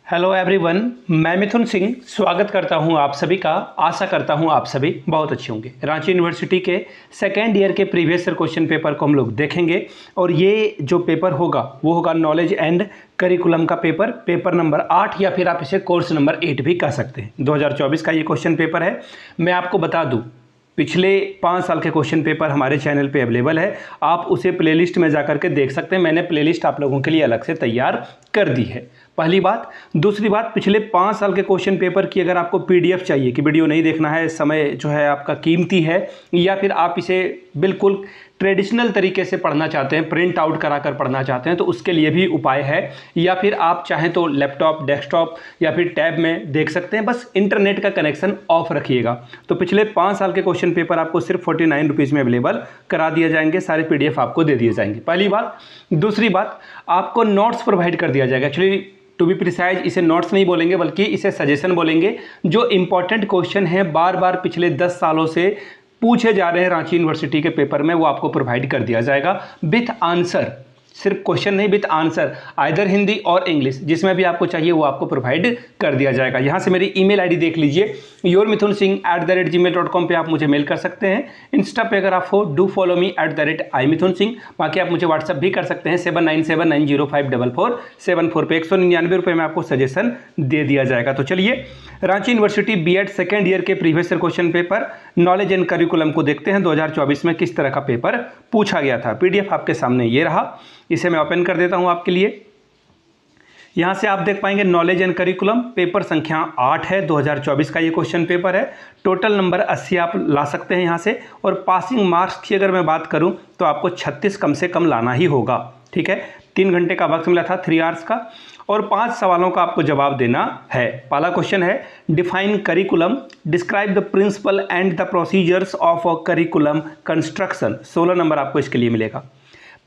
Hello everyone, मैं मिथुन सिंह स्वागत करता हूं आप सभी का। आशा करता हूं आप सभी बहुत अच्छे होंगे। रांची यूनिवर्सिटी के सेकेंड ईयर के प्रीवियस ईयर क्वेश्चन पेपर को हम लोग देखेंगे और ये जो पेपर होगा वो होगा नॉलेज एंड करिकुलम का पेपर नंबर 8 या फिर आप इसे कोर्स नंबर 8 भी कह सकते हैं। 2024 का ये क्वेश्चन पेपर है। मैं आपको बता दूँ, पिछले 5 साल के क्वेश्चन पेपर हमारे चैनल पे अवेलेबल है, आप उसे प्लेलिस्ट में जाकर के देख सकते हैं। मैंने प्लेलिस्ट आप लोगों के लिए अलग से तैयार कर दी है। पहली बात। दूसरी बात, पिछले 5 साल के क्वेश्चन पेपर की अगर आपको पीडीएफ चाहिए कि वीडियो नहीं देखना है, समय जो है आपका कीमती है, या फिर आप इसे बिल्कुल ट्रेडिशनल तरीके से पढ़ना चाहते हैं, प्रिंट आउट करा कर पढ़ना चाहते हैं, तो उसके लिए भी उपाय है। या फिर आप चाहें तो लैपटॉप, डेस्कटॉप या फिर टैब में देख सकते हैं, बस इंटरनेट का कनेक्शन ऑफ रखिएगा। तो पिछले 5 साल के क्वेश्चन पेपर आपको सिर्फ 49 रुपीज़ में अवेलेबल करा दिए जाएंगे, सारे पीडीएफ आपको दे दिए जाएंगे। पहली बात। दूसरी बात, आपको नोट्स प्रोवाइड कर दिया जाएगा। एक्चुअली टू बी प्रिसाइज इसे नोट्स नहीं बोलेंगे बल्कि इसे सजेशन बोलेंगे। जो इंपॉर्टेंट क्वेश्चन है बार बार पिछले 10 सालों से पूछे जा रहे हैं रांची यूनिवर्सिटी के पेपर में, वो आपको प्रोवाइड कर दिया जाएगा विथ आंसर। सिर्फ क्वेश्चन नहीं, विथ आंसर, आइदर हिंदी और इंग्लिश, जिसमें भी आपको चाहिए वो आपको प्रोवाइड कर दिया जाएगा। यहाँ से मेरी ईमेल आईडी देख लीजिए, yourmithunsingh@gmail.com पे आप मुझे मेल कर सकते हैं। इंस्टा पे अगर आप हो, डू फॉलो मी @iMithunSingh। बाकी आप मुझे व्हाट्सअप भी कर सकते हैं 7979054474 पे। 199 रुपये में आपको सजेशन दे दिया जाएगा। तो चलिए, Ranchi university B Ed second year के previous year question paper knowledge and curriculum को देखते हैं 2024 में किस तरह का पेपर पूछा गया था। पीडीएफ आपके सामने ये रहा, इसे मैं ओपन कर देता हूं आपके लिए। यहां से आप देख पाएंगे नॉलेज एंड करिकुलम पेपर संख्या 8 है, 2024 का ये क्वेश्चन पेपर है। टोटल नंबर 80 आप ला सकते हैं यहां से। और पासिंग मार्क्स की अगर मैं बात करूं तो आपको 36 कम से कम लाना ही होगा। ठीक है, 3 घंटे का वक्त मिला था, 3 आवर्स का, और 5 सवालों का आपको जवाब देना है। पहला क्वेश्चन है, define curriculum, describe the principle and the procedures of a curriculum construction. 16 number आपको इसके लिए मिलेगा।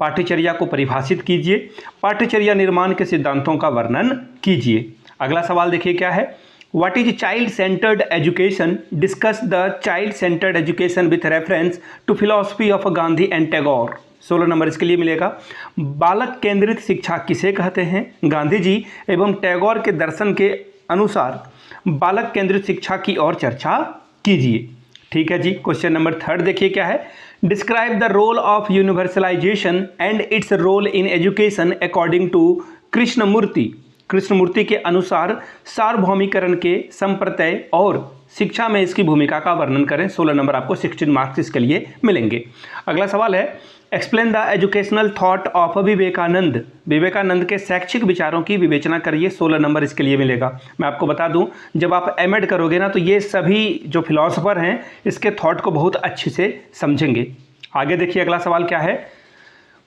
पाठ्यचर्या को परिभाषित कीजिए, पाठ्यचर्या निर्माण के सिद्धांतों का वर्णन कीजिए। अगला सवाल देखिए क्या है, what is child centred education, discuss the child centred education with reference to philosophy of Gandhi and Tagore. 16 number इसके लिए मिलेगा। बालक केंद्रित शिक्षा किसे कहते हैं, गांधी जी एवं टैगोर के दर्शन के अनुसार बालक केंद्रित शिक्षा की ओर चर्चा कीजिए। ठीक है जी। क्वेश्चन नंबर 3 देखिए क्या है, describe the role of universalisation and its role in education according to Krishnamurti. Krishnamurti के अनुसार सार्वभौमिकरण के संप्रत्यय और शिक्षा में इसकी भूमिका का वर्णन करें। 16 नंबर आपको 16 मार्क्स इसके लिए मिलेंगे। अगला सवाल है, explain the educational thought of Vivekananda. Vivekananda के शैक्षिक विचारों की विवेचना करिए। 16 नंबर इसके लिए मिलेगा। मैं आपको बता दूं, जब आप एमएड करोगे ना तो ये सभी जो फिलॉसफर हैं इसके थॉट को बहुत अच्छे से समझेंगे। आगे देखिए अगला सवाल क्या है,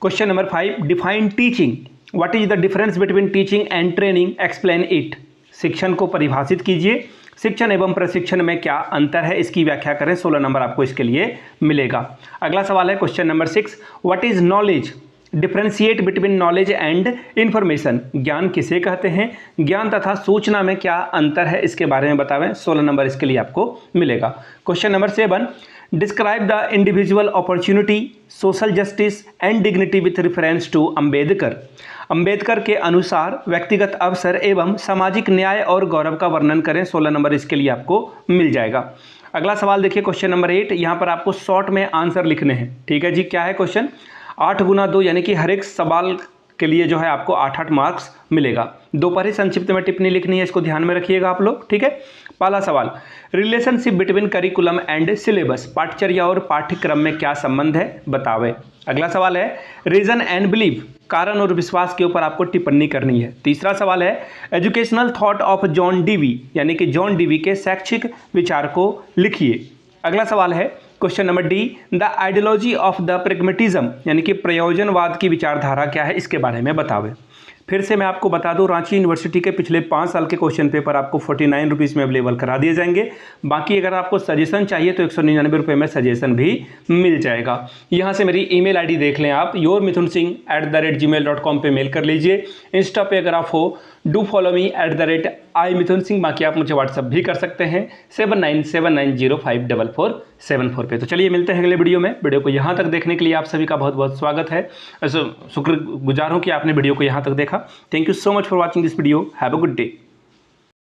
question number 5, define teaching, what is the difference between teaching and training, explain it. शिक्षण को परिभाषित कीजिए, शिक्षण एवं प्रशिक्षण में क्या अंतर है इसकी व्याख्या करें। 16 नंबर आपको इसके लिए मिलेगा। अगला सवाल है question number 6, what is knowledge, differentiate between knowledge and information. ज्ञान किसे कहते हैं, ज्ञान तथा सूचना में क्या अंतर है इसके बारे में बतावें। 16 नंबर इसके लिए आपको मिलेगा। Question number 7, describe the individual opportunity, social justice and dignity with reference to Ambedkar. Ambedkar के अनुसार व्यक्तिगत अवसर एवं सामाजिक न्याय और गौरव का वर्णन करें। 16 नंबर इसके लिए आपको मिल जाएगा। अगला सवाल देखिए क्वेश्चन नंबर 8, यहाँ पर आपको शॉर्ट में आंसर लिखने हैं। ठीक है जी। क्या है क्वेश्चन, 8 गुना 2 यानी कि हर एक सवाल के लिए जो है आपको 8-8 मार्क्स मिलेगा। दोपहरी संक्षिप्त में टिप्पणी लिखनी है, इसको ध्यान में रखिएगा आप लोग। ठीक है। पहला सवाल, relationship between curriculum and syllabus. पाठ्यचर्या और पाठ्यक्रम में क्या संबंध है बतावे। अगला सवाल है, रीजन एंड बिलीव, कारण और विश्वास के ऊपर आपको टिप्पणी करनी है। तीसरा सवाल है, educational thought of John Dewey, यानी कि जॉन डीवी के शैक्षिक विचार को लिखिए। अगला सवाल है question number D, the ideology of the pragmatism, यानी कि प्रयोजनवाद की विचारधारा क्या है इसके बारे में बतावे। फिर से मैं आपको बता दूं, रांची यूनिवर्सिटी के पिछले 5 साल के क्वेश्चन पेपर आपको 49 रुपीज़ में अवेलेबल करा दिए जाएंगे। बाकी अगर आपको सजेशन चाहिए तो 199 रुपये में सजेशन भी मिल जाएगा। यहाँ से मेरी ईमेल आईडी देख लें आप, yourmithunSingh@gmail.com पे मेल कर लीजिए। इंस्टा पे अगर आप हो, डू फॉलो मी @iMithunSingh। बाकी आप मुझे व्हाट्सअप भी कर सकते हैं 7979054474 पे। तो चलिए मिलते हैं अगले वीडियो में। वीडियो को यहाँ तक देखने के लिए आप सभी का बहुत बहुत स्वागत है। शुक्रगुजार हूँ कि आपने वीडियो को यहाँ तक देखा। Thank you so much for watching this video. Have a good day.